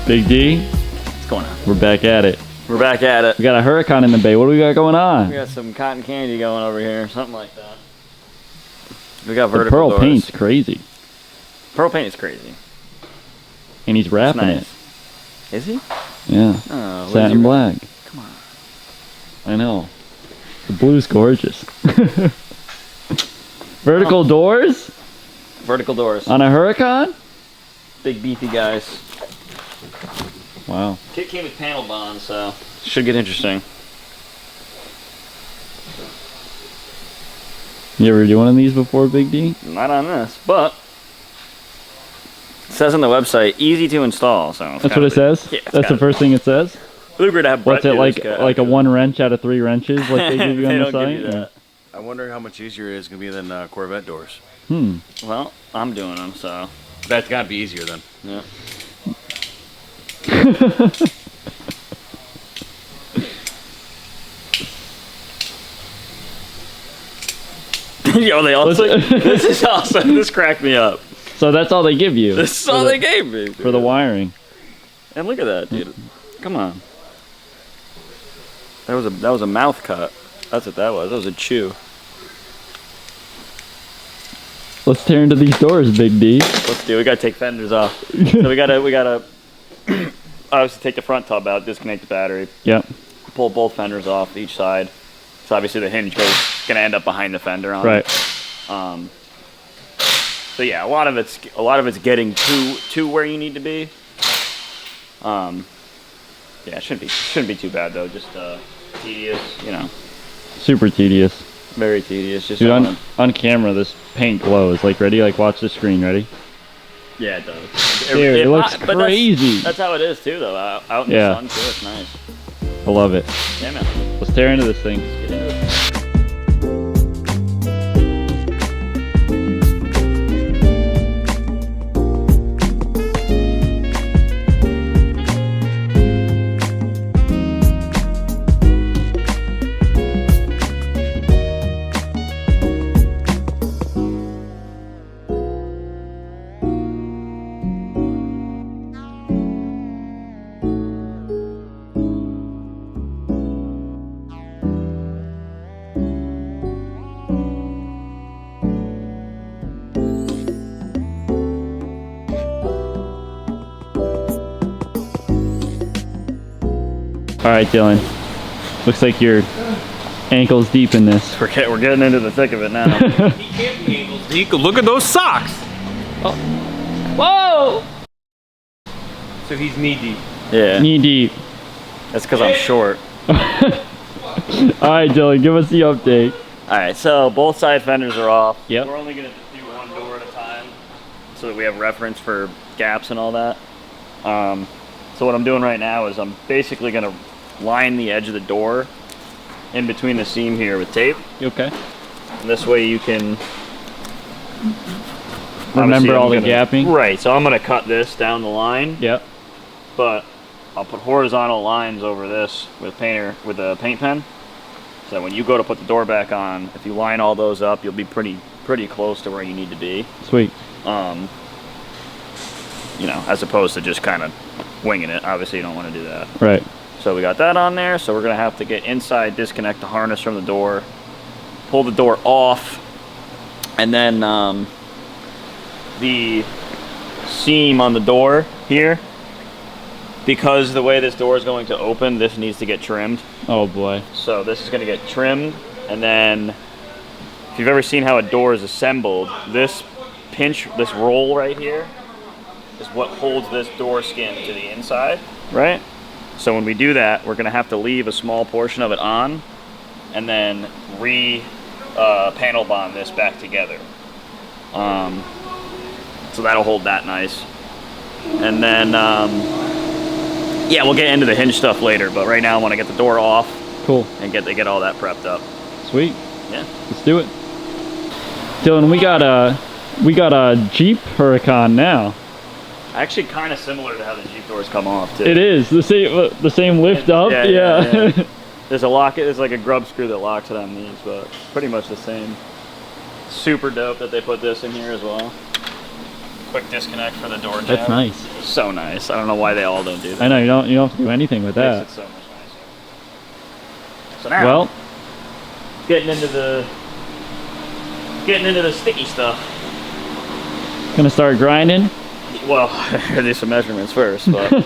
Big D, What's going on? we're back at it. We're back at it. We got a Huracan in the bay. What do we got going on? We got some cotton candy going over here, something like that. We got The vertical pearl doors. paint's crazy. Pearl paint is crazy. And he's wrapping Nice. Is he? it. Yeah. Oh, Satin black. Come on. I know. The blue's gorgeous. Vertical doors Vertical doors. on a Huracan? Big beefy guys. Wow. Kit came with panel bonds, so should get interesting. You ever do one of these before, Big D? Not on this, but it says on the website, easy to install. So it's That's gotta what it says? Yeah, it's That's the gotta first thing it says? Uber to have What's Brett it do like? this, Like a 1 wrench out of 3 wrenches, like they give you on They the don't give site? you that. I wonder how much easier it is going to be than Corvette doors. Well, I'm doing them, so That's got to be easier then. yeah. Yo, they also. This is awesome. This cracked me up. So that's all they give you This is all they gave me. for the wiring. And look at that, dude. Come on. That was a mouth cut. That's what that was. That was a chew. Let's tear into these doors, Big D. Let's do it. We gotta take fenders off. So we gotta obviously take the front tub out, disconnect the battery, Yep. pull both fenders off each side. So obviously the hinge gonna end up behind the fender on Right. it. So yeah, a lot of it's getting to where you need to be. Yeah, it shouldn't be too bad though. Just tedious, you know, Super tedious. very tedious. Just Dude, don't on camera, this paint glows. Like, ready? Like, watch the screen. Ready? yeah, it does. Dude, it looks but crazy. That's how it is too, though. Out in Yeah. the sun too, it's nice. I love it. Yeah, man. Let's tear into this thing. Get into it. All right, Dylan. Looks like you're ankles deep in this. We're getting into the thick of it now. He can't be ankles deep. Look at those socks. Whoa! So he's knee deep. Yeah, Knee deep. that's because I'm short. All right, Dylan. Give us the update. All right, so both side fenders are off. Yep. We're only gonna do one door at a time, so that we have reference for gaps and all that. So what I'm doing right now is I'm basically gonna line the edge of the door in between the seam here with tape. You okay? And this way you can Remember obviously all I'm the gonna- gapping? Right, so I'm gonna cut this down the line, Yep. but I'll put horizontal lines over this with a paint pen. So when you go to put the door back on, if you line all those up, you'll be pretty close to where you need to be. Sweet. You know, as opposed to just kind of winging it. Obviously, you don't want to do that. Right. So we got that on there. So we're gonna have to get inside, disconnect the harness from the door, pull the door off, and then the seam on the door here, because the way this door is going to open, this needs to get trimmed. Oh boy. So this is going to get trimmed, and then if you've ever seen how a door is assembled, this roll right here is what holds this door skin to the inside, right? So when we do that, we're going to have to leave a small portion of it on, and then panel bond this back together. So that'll hold that nice. And then, yeah, we'll get into the hinge stuff later, but right now I want to get the door off Cool. and get all that prepped up. Sweet. Yeah. Let's do it. Dylan, we got a Jeep Huracan now. Actually, kind of similar to how the Jeep doors come off too. It is the same lift up. Yeah. There's a lock. There's like a grub screw that locks it on these, but pretty much the same. Super dope that they put this in here as well. quick disconnect for the door jab. That's nice. So nice. I don't know why they all don't do that. I know, you don't have to do anything with that. Makes it so much nicer. So now, Well, getting into the sticky stuff. gonna start grinding. Well, I do some measurements first, but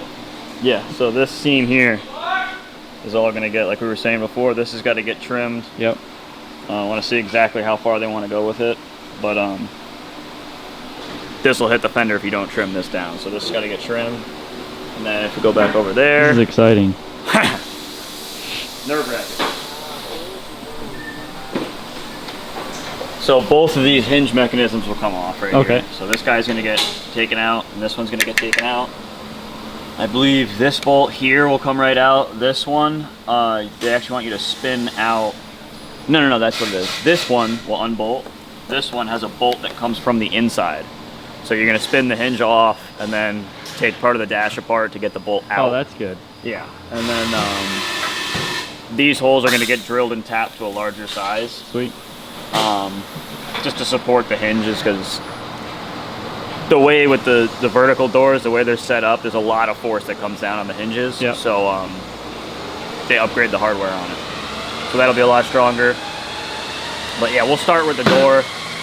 yeah. So this seam here is all gonna get, like we were saying before, this has got to get trimmed. Yep. I want to see exactly how far they want to go with it, but this will hit the fender if you don't trim this down. So this has got to get trimmed, and then if we go back over there, This is exciting. nerve-wracking. So both of these hinge mechanisms will come off right Okay. here. So this guy's going to get taken out, and this one's going to get taken out. I believe this bolt here will come right out. This one, they actually want you to spin out. No, that's what it is. This one will unbolt. This one has a bolt that comes from the inside. So you're going to spin the hinge off and then take part of the dash apart to get the bolt out. Oh, that's good. Yeah. And then these holes are going to get drilled and tapped to a larger size. Sweet. Just to support the hinges, because the way with the vertical doors, the way they're set up, there's a lot of force that comes down on the hinges. Yep. So they upgrade the hardware on it. So that'll be a lot stronger. But yeah, we'll start with the door.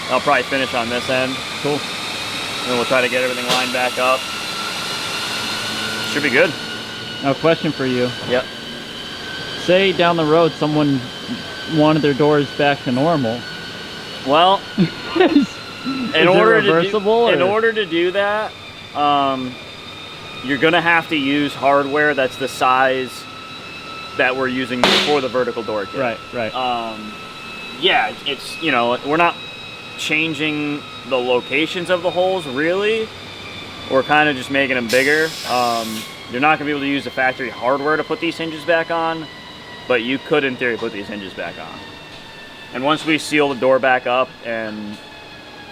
I'll probably finish on this end. Cool. And then we'll try to get everything lined back up. Should be good. Now, question for you. Yep. Say down the road someone wanted their doors back to normal. Well, in order to do that, you're gonna have to use hardware that's the size that we're using for the vertical door kit. Right. Yeah, it's, you know, we're not changing the locations of the holes really. We're kind of just making them bigger. You're not gonna be able to use the factory hardware to put these hinges back on, but you could in theory put these hinges back on. And once we seal the door back up, and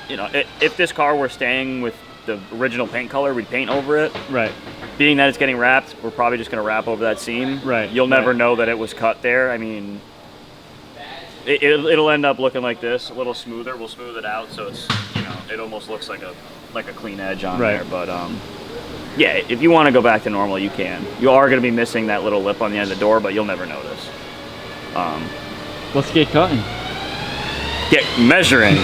you know, if this car were staying with the original paint color, we'd paint over it. Right. Being that it's getting wrapped, we're probably just gonna wrap over that seam. Right. You'll never know that it was cut there. I mean, it'll end up looking like this, a little smoother. We'll smooth it out so it's, you know, it almost looks like a clean edge on there. But yeah, if you want to go back to normal, you can. You are going to be missing that little lip on the end of the door, but you'll never notice. Let's get cutting. Get measuring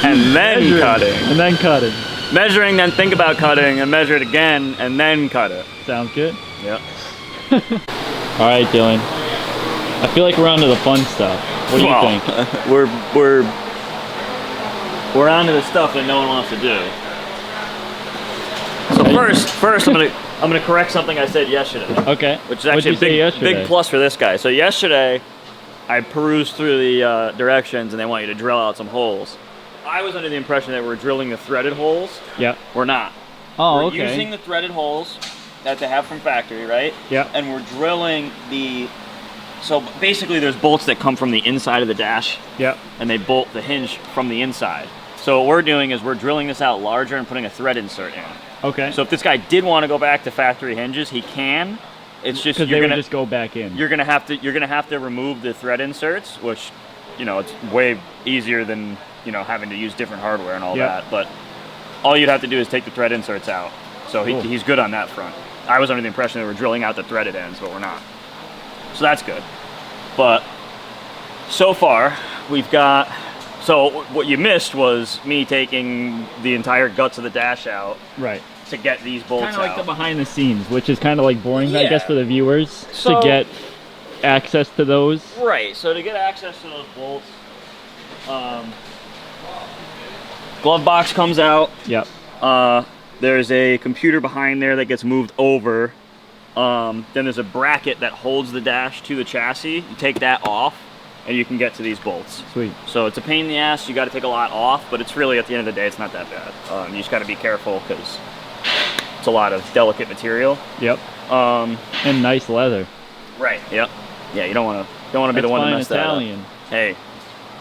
and then cutting. And then cutting. Measuring, then think about cutting, and measure it again, and then cut it. Sounds good. Yep. All right, Dylan. I feel like we're on to the fun stuff. What do you think? We're on to the stuff that no one wants to do. So first, I'm gonna correct something I said yesterday. Okay. Which is actually a big plus for this guy. So yesterday, I perused through the directions, and they want you to drill out some holes. I was under the impression that we're drilling the threaded holes. Yeah. We're not. Oh, we're okay. using the threaded holes that they have from factory, right? Yeah. And we're drilling so basically there's bolts that come from the inside of the dash. Yeah. And they bolt the hinge from the inside. So what we're doing is we're drilling this out larger and putting a thread insert in. Okay. So if this guy did want to go back to factory hinges, he can. It's just because they would just go back in. You're gonna have to remove the thread inserts, which, you know, it's way easier than, you know, having to use different hardware and all that. But all you'd have to do is take the thread inserts out. So he's good on that front. I was under the impression that we're drilling out the threaded ends, but we're not. So that's good. But so far we've got. So what you missed was me taking the entire guts of the dash out. Right. To get these bolts out. Kind of like the behind the scenes, which is kind of like boring, I guess, for the viewers So- to get access to those. Right, so to get access to those bolts, glove box comes out. Yep. There's a computer behind there that gets moved over. Then there's a bracket that holds the dash to the chassis. You take that off, and you can get to these bolts. Sweet. So it's a pain in the ass. You got to take a lot off, but it's really, at the end of the day, it's not that bad. You just got to be careful because it's a lot of delicate material. Yep. And nice leather. Right. Yep. Yeah, you don't want to be the one to mess Italian. that up. Hey,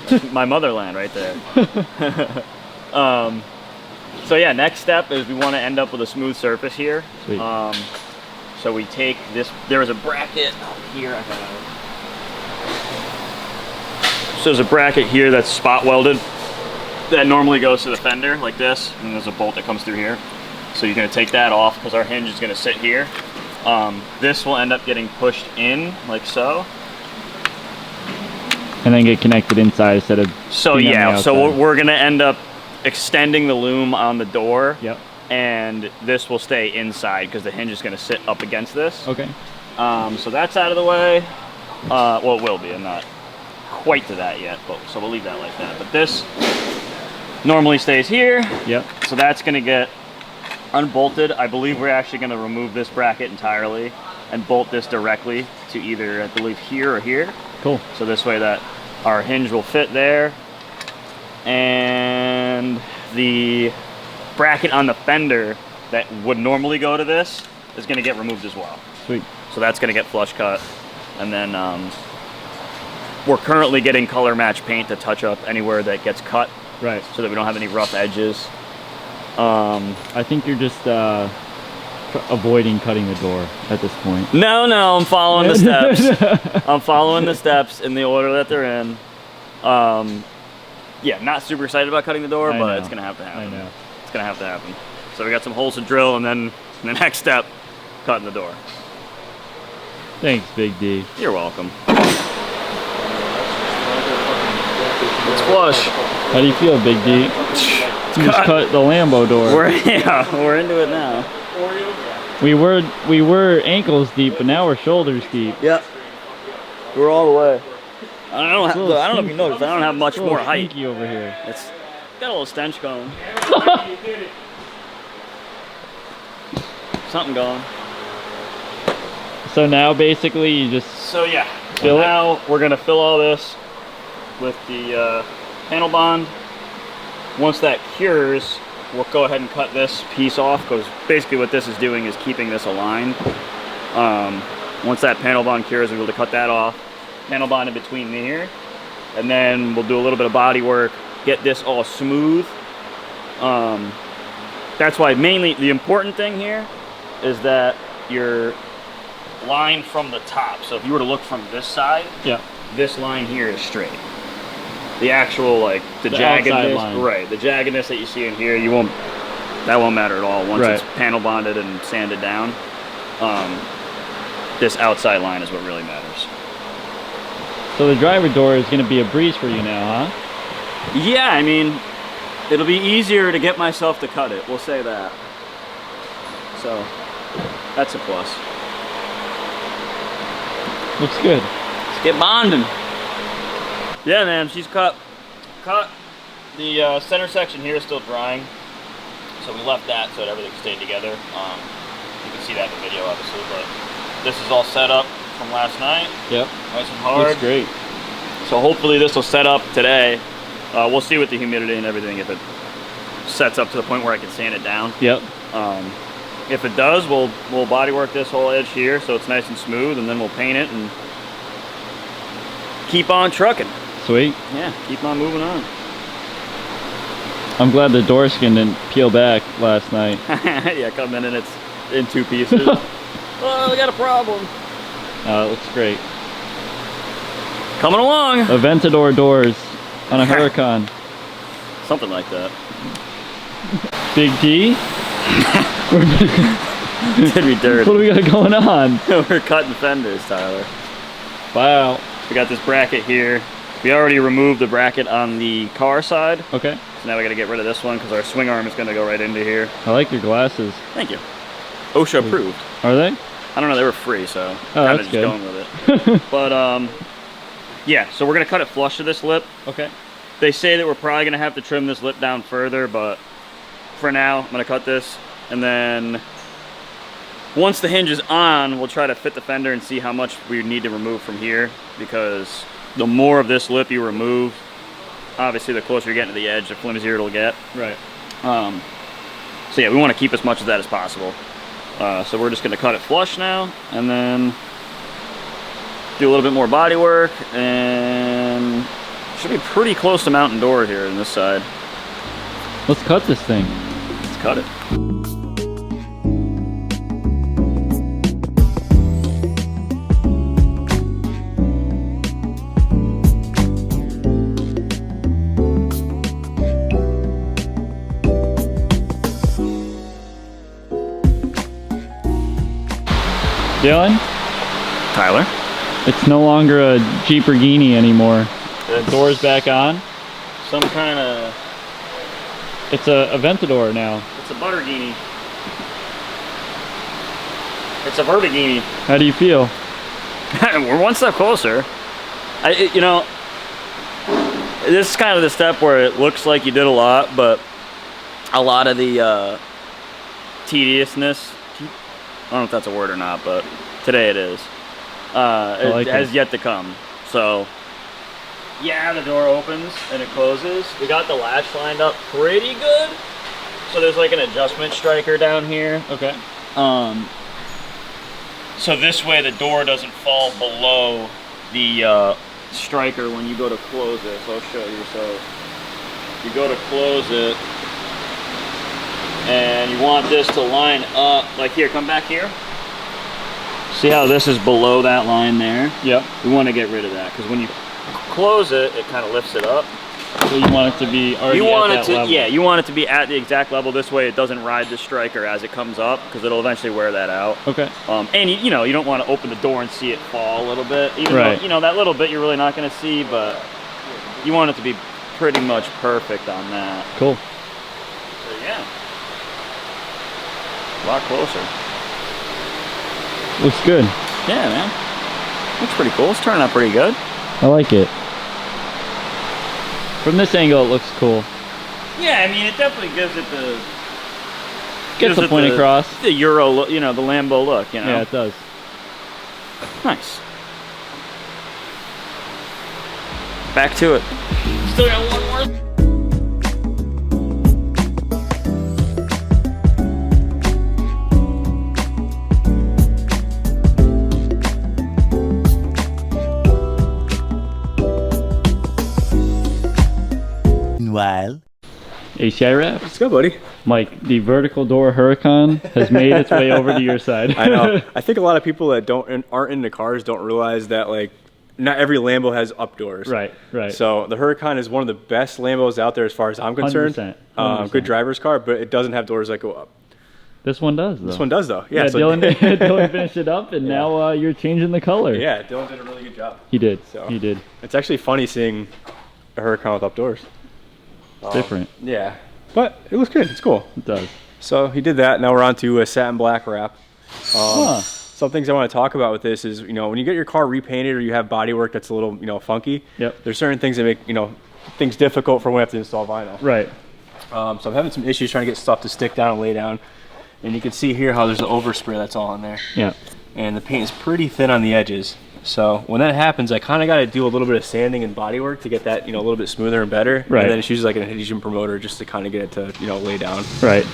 that's my motherland right there. So yeah, next step is we want to end up with a smooth surface here. Sweet. So we take this. There is a bracket here. So there's a bracket here that's spot welded. that normally goes to the fender like this, and there's a bolt that comes through here. So you're gonna take that off because our hinge is gonna sit here. This will end up getting pushed in like so. And then get connected inside instead of. So being on the yeah, so outside. we're gonna end up extending the loom on the door. Yep. And this will stay inside because the hinge is gonna sit up against this. Okay. So that's out of the way. Well, it will be. I'm not quite to that yet, but so we'll leave that like that. But this normally stays here. Yep. So that's gonna get unbolted. I believe we're actually gonna remove this bracket entirely and bolt this directly to either, I believe, here or here. Cool. So this way that our hinge will fit there. And the bracket on the fender that would normally go to this is gonna get removed as well. Sweet. So that's gonna get flush cut. And then we're currently getting color match paint to touch up anywhere that gets cut. Right. So that we don't have any rough edges. I think you're just avoiding cutting the door at this point. No, I'm following the steps. I'm following the steps in the order that they're in. Yeah, not super excited about cutting the door, but it's gonna have to happen. I know. It's gonna have to happen. So we got some holes to drill, and then the next step, cutting the door. Thanks, Big D. You're welcome. It's flush. How do you feel, Big D? You just cut the Lambo door. We're into it now. We were ankles deep, but now we're shoulders deep. Yep. We're all the way. I don't know if you noticed, I don't have much more height. Stinky over here. It's got a little stench going. Something going. So now basically you just So yeah, fill it? now we're gonna fill all this with the panel bond. Once that cures, we'll go ahead and cut this piece off because basically what this is doing is keeping this aligned. Once that panel bond cures, we'll be able to cut that off. Panel bond in between here, and then we'll do a little bit of body work, get this all smooth. That's why mainly the important thing here is that your line from the top. So if you were to look from this side, yeah. this line here is straight. The actual the outside jaggedness, line. right? The jaggedness that you see in here, that won't matter at all once Right. it's panel bonded and sanded down. This outside line is what really matters. So the driver door is going to be a breeze for you now, huh? Yeah, I mean, it'll be easier to get myself to cut it. We'll say that. So that's a plus. Looks good. Let's get bonding. Yeah, man, she's cut the center section here is still drying, so we left that so that everything stayed together. You can see that in the video, obviously, but this is all set up from last night. Yep. Nice and hard. Looks great. So hopefully this will set up today. We'll see with the humidity and everything if it sets up to the point where I can sand it down. Yep. If it does, we'll body work this whole edge here so it's nice and smooth, and then we'll paint it and keep on trucking. Sweet. Yeah, keep on moving on. I'm glad the door skin didn't peel back last night. Yeah, come in and it's in two pieces. Oh, we got a problem. It looks great. Coming along. Aventador doors on a Huracan. Something like that. Big D? Did we dirt? What do we got going on? We're cutting fenders, Tyler. Wow. We got this bracket here. We already removed the bracket on the car side. Okay. So now we got to get rid of this one because our swing arm is going to go right into here. I like your glasses. Thank you. OSHA approved. Are they? I don't know, they were free, so Oh, kind that's of just good. going with it. But yeah, so we're gonna cut it flush to this lip. Okay. They say that we're probably gonna have to trim this lip down further, but for now, I'm gonna cut this, and then once the hinge is on, we'll try to fit the fender and see how much we need to remove from here, because the more of this lip you remove, obviously the closer you get to the edge, the flimsier it'll get. Right. So yeah, we want to keep as much of that as possible. So we're just going to cut it flush now, and then do a little bit more body work, and should be pretty close to mountain door here on this side. Let's cut this thing. Let's cut it. Dylan, Tyler. it's no longer a Jeeperghini anymore. The door's back on. Some kind of. It's a Aventador now. It's a Butterghini. It's a Vertighini. How do you feel? We're one step closer. You know, this is kind of the step where it looks like you did a lot, but a lot of the tediousness, I don't know if that's a word or not, but today it is, it has yet to come. So, yeah, the door opens and it closes. We got the latch lined up pretty good. So there's like an adjustment striker down here. Okay. So this way the door doesn't fall below the striker when you go to close it. So I'll show you. So you go to close it and you want this to line up. Like here, come back here. See how this is below that line there? Yep. We want to get rid of that because when you close it, it kind of lifts it up. So you want it to be already at that level. Yeah, you want it to be at the exact level. This way it doesn't ride the striker as it comes up because it'll eventually wear that out. Okay. And you know, you don't want to open the door and see it fall a little bit. Even though, you know, that little bit you're really not going to see, but you want it to be pretty much perfect on that. Cool. So yeah. A lot closer. Looks good. Yeah, man. Looks pretty cool. It's turning out pretty good. I like it. From this angle, it looks cool. Yeah, I mean, it definitely gives it the... Gets the point across. The Euro look, you know, the Lambo look, you know? Yeah, it does. Nice. Back to it. Still got one more. Meanwhile, ACI wrap. Let's go, buddy. Mike, the vertical door Huracan has made its way over to your side. I know. I think a lot of people that aren't into cars don't realize that, like, not every Lambo has up doors. Right, right. So the Huracan is one of the best Lambos out there as far as I'm concerned. 100%. Good driver's car, but it doesn't have doors that go up. This one does, though. This one does, though. Yeah, Yeah, so Dylan finished it up, and now you're changing the color. yeah, Dylan did a really good job. He did. So. He did. It's actually funny seeing a Huracan with up doors. It's different. Yeah, but it looks good. It's cool. It does. So he did that. Now we're on to a satin black wrap. Some things I want to talk about with this is, you know, when you get your car repainted or you have body work that's a little, you know, funky. Yep. There's certain things that make, you know, things difficult for when we have to install vinyl. Right. So I'm having some issues trying to get stuff to stick down and lay down. And you can see here how there's the overspray that's all in there. Yeah. And the paint is pretty thin on the edges. So when that happens, I kind of got to do a little bit of sanding and body work to get that, you know, a little bit smoother and better. Right. And then it's usually like an adhesion promoter just to kind of get it to, you know, lay down. Right.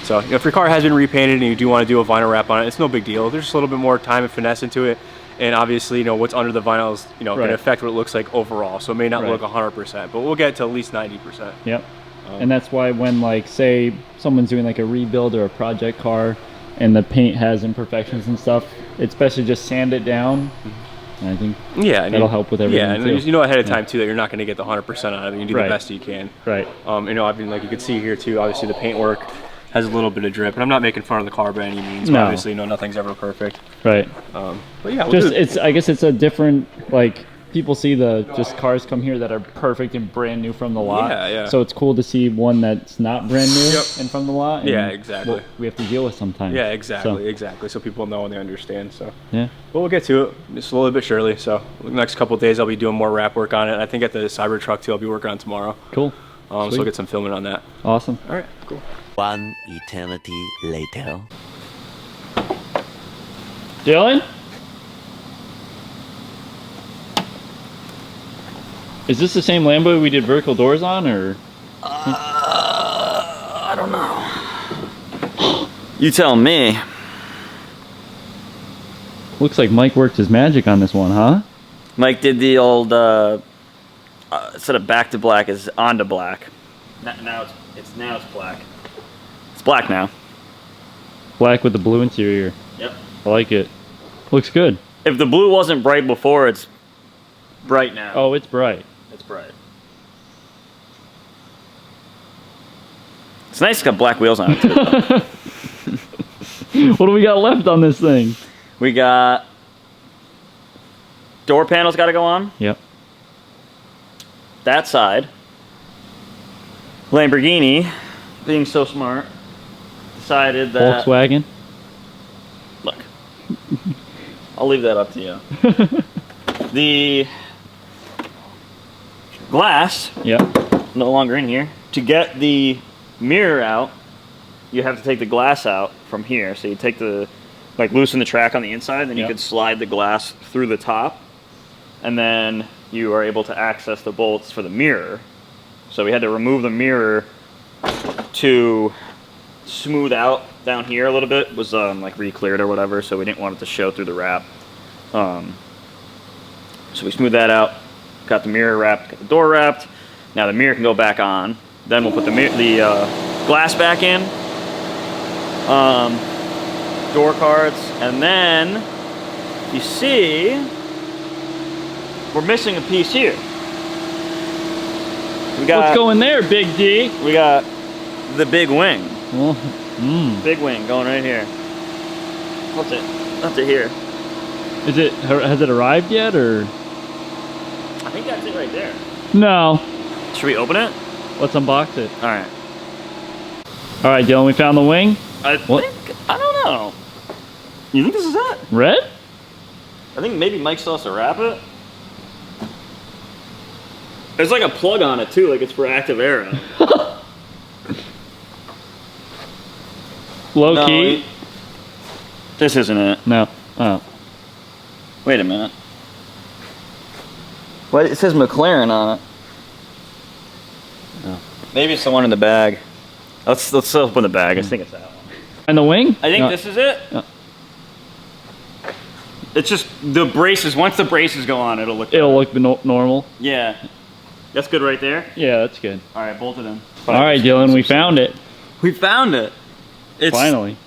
So you know, if your car has been repainted and you do want to do a vinyl wrap on it, it's no big deal. There's just a little bit more time and finesse into it. And obviously, you know, what's under the vinyl is, you know, going to affect what it looks like overall. So it may not look 100%, but we'll get to at least 90%. Yep. And that's why when, like, say someone's doing like a rebuild or a project car and the paint has imperfections and stuff, it's best to just sand it down. And I think that'll help with everything. Yeah, and you know ahead of time too that you're not going to get the 100% out of it. You do the best you can. Right. You know, I mean, like you can see here too. Obviously, the paint work has a little bit of drip, and I'm not making fun of the car by any means. But obviously, you know, nothing's ever perfect. Right. But yeah, I guess it's a different, like, people see cars come here that are perfect and brand new from the lot. Yeah, yeah. So it's cool to see one that's not brand new and from the lot. And yeah, exactly. we have to deal with sometimes. Yeah, exactly. So people know and they understand. So yeah. But we'll get to it slowly but surely. So the next couple of days, I'll be doing more wrap work on it. I think at the Cybertruck too, I'll be working on tomorrow. Cool. So we'll get some filming on that. Awesome. All right, cool. one eternity later. Dylan? Is this the same Lambo we did vertical doors on, or? I don't know. You tell me. Looks like Mike worked his magic on this one, huh? Mike did the old instead of back to black is on to black. Now it's black. It's black now. Black with the blue interior. Yep. I like it. Looks good. If the blue wasn't bright before, it's bright now. Oh, it's bright. It's bright. It's nice to got black wheels on it too. What do we got left on this thing? We got door panels got to go on. Yep. That side. Lamborghini, being so smart, decided that... Volkswagen? Look. I'll leave that up to you. The glass, yep, no longer in here. To get the mirror out, you have to take the glass out from here. So you take the, like, loosen the track on the inside, then you yep. could slide the glass through the top, and then you are able to access the bolts for the mirror. So we had to remove the mirror to smooth out down here a little bit. It was like re-cleared or whatever, so we didn't want it to show through the wrap. So we smoothed that out, got the mirror wrapped, got the door wrapped. Now the mirror can go back on. Then we'll put the glass back in, door cards, and then you see we're missing a piece here. What's going there, Big D? We got the big wing. Well, Big wing going right here. What's it? That's it here. Has it arrived yet, or? I think that's it right there. No. Should we open it? Let's unbox it. All right. All right, Dylan, we found the wing. I don't know. You think this is it? Red? I think maybe Mike still has to wrap it. There's like a plug on it too, like it's for active aero. Low key. This isn't it. No. Oh. Wait a minute. What? It says McLaren on it. Oh. Maybe it's the one in the bag. Let's open the bag. I think it's that one. And the wing? I think this is it. No. It's just the braces. Once the braces go on, it'll look normal. Yeah. That's good right there? Yeah, that's good. All right, bolt it in. All right, Dylan, we found it. We found it. It's finally.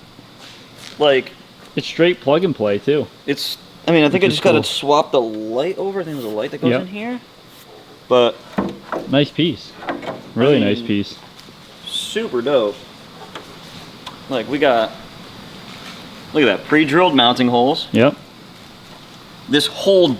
Like, it's straight plug and play too. It's, I mean, I think I just got to swap the light over. I think there's a light that goes in here. But nice piece. Really nice piece. Super dope. Like, we got, look at that, pre-drilled mounting holes. Yep. This whole,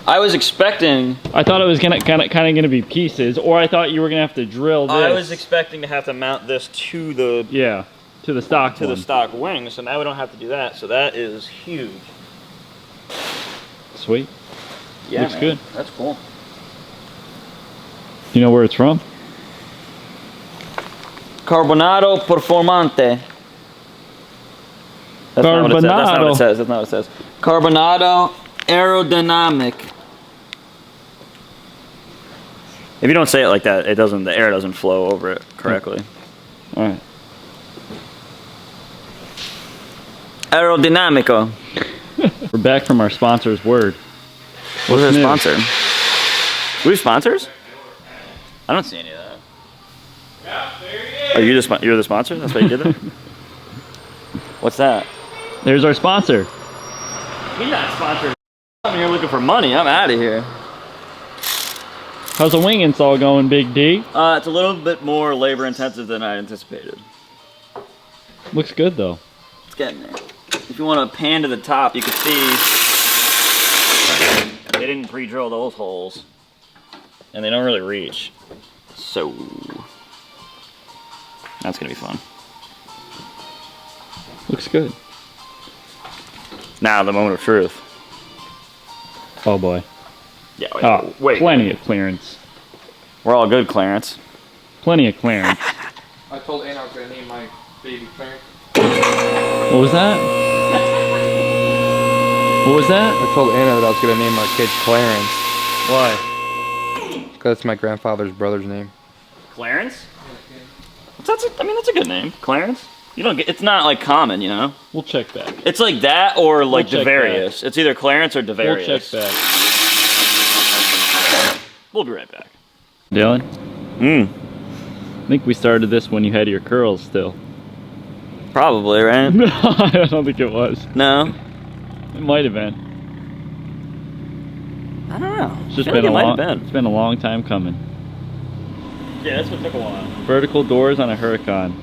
I was expecting. I thought it was kind of gonna be pieces, or I thought you were gonna have to drill this. I was expecting to have to mount this to the to the stock the stock wing. So now we don't have to do that. So that is huge. Sweet. Yeah, looks good. That's cool. You know where it's from? Carbonado Performante. That's not what it says. That's not what it says. Carbonado Aerodynamic. If you don't say it like that, the air doesn't flow over it correctly. All right. Aerodynamico. We're back from our sponsor's word. What's our sponsor? We have sponsors? I don't see any of that. Yeah, there he is. Oh, you're the sponsor? That's why you did that? What's that? There's our sponsor. We're not sponsored. I'm here looking for money. I'm out of here. How's the wing install going, Big D? It's a little bit more labor intensive than I anticipated. Looks good though. It's getting there. If you want to pan to the top, you can see they didn't pre-drill those holes, and they don't really reach. So that's gonna be fun. Looks good. Now the moment of truth. Oh boy. Yeah. Wait. Plenty of clearance. We're all good, Clarence. Plenty of clearance. I told Anna I was gonna name my baby Clarence. What was that? What was that? I told Anna that I was gonna name our kid Clarence. Why? Because it's my grandfather's brother's name. Clarence? I mean, that's a good name. Clarence? You don't get, it's not like common, you know? We'll check back. It's like that or like We'll check Devarius. It's either Clarence or Devarius. We'll check back. We'll be right back. Dylan? I think we started this when you had your curls still. Probably, right? No, I don't think it was. No? It might have been. I don't know. It's just been a long time coming. Yeah, that's what took a while. Vertical doors on a Huracan.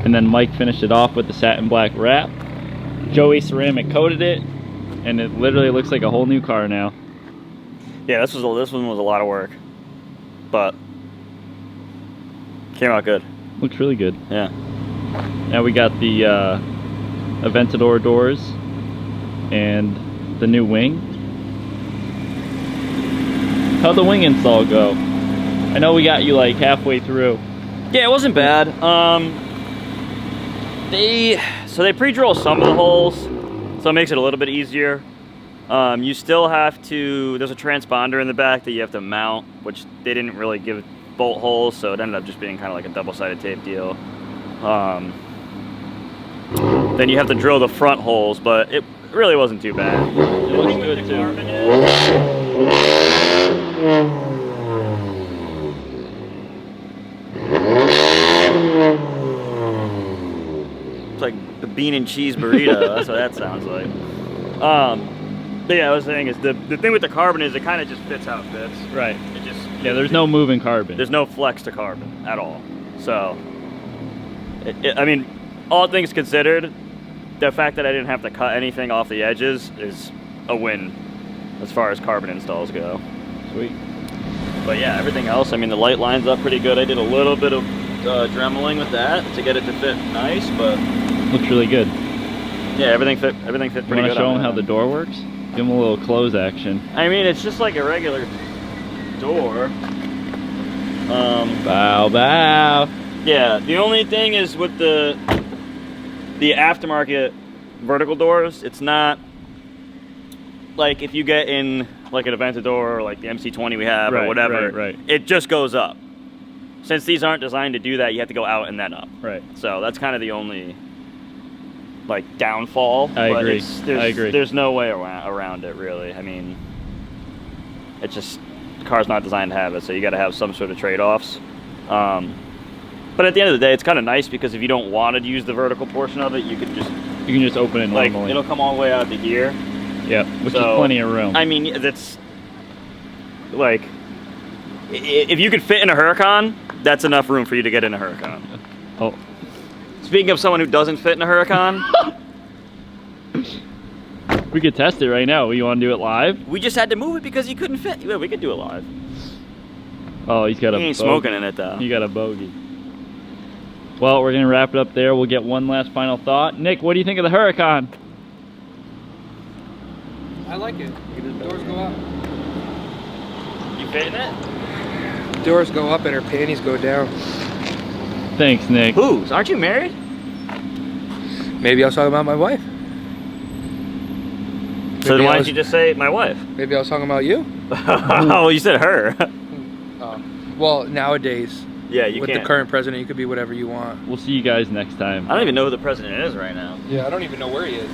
And then Mike finished it off with the satin black wrap. Joey ceramic coated it, and it literally looks like a whole new car now. Yeah, this one was a lot of work, but came out good. Looks really good. Yeah. Now we got the Aventador doors and the new wing. How'd the wing install go? I know we got you like halfway through. Yeah, it wasn't bad. They pre-drill some of the holes, so it makes it a little bit easier. You still have to, there's a transponder in the back that you have to mount, which they didn't really give bolt holes, so it ended up just being kind of like a double-sided tape deal. Then you have to drill the front holes, but it really wasn't too bad. It looks good too. It's like the bean and cheese burrito. That's what that sounds like. But yeah, I was saying is the thing with the carbon is it kind of just fits how it fits. Right. It just Yeah, there's no moving carbon. There's no flex to carbon at all. So, I mean, all things considered, the fact that I didn't have to cut anything off the edges is a win as far as carbon installs go. Sweet. But yeah, everything else, I mean, the light lines up pretty good. I did a little bit of dremeling with that to get it to fit nice, but looks really good. yeah, everything fit pretty good. You want to show them how the door works? Give them a little close action. I mean, it's just like a regular door. Bow, bow. Yeah, the only thing is with the aftermarket vertical doors, it's not like if you get in like an Aventador or like the MC20 we have or whatever, right. It just goes up. Since these aren't designed to do that, you have to go out and then up. Right. So that's kind of the only like downfall. I agree. I agree. There's no way around it really. I mean, it's just the car's not designed to have it, so you got to have some sort of trade-offs. But at the end of the day, it's kind of nice because if you don't want to use the vertical portion of it, you can just open it like normally. it'll come all the way out to here. Yeah, which is plenty of room. I mean, that's like if you could fit in a Huracan, that's enough room for you to get in a Huracan. Oh. Speaking of someone who doesn't fit in a Huracan, we could test it right now. You want to do it live? we just had to move it because he couldn't fit. Yeah, we could do it live. Oh, he's got He ain't smoking in it though. You got a bogey. Well, we're gonna wrap it up there. We'll get one last final thought. Nick, what do you think of the Huracan? I like it. Doors go up. You fitting it? Doors go up and her panties go down. Thanks, Nick. Whose? Aren't you married? Maybe I was talking about my wife. So then why didn't you just say my wife? Maybe I was talking about you. Oh, you said her. Well, nowadays, Yeah, you with can't. the current president, you could be whatever you want. We'll see you guys next time. I don't even know who the president is right now. Yeah, I don't even know where he is.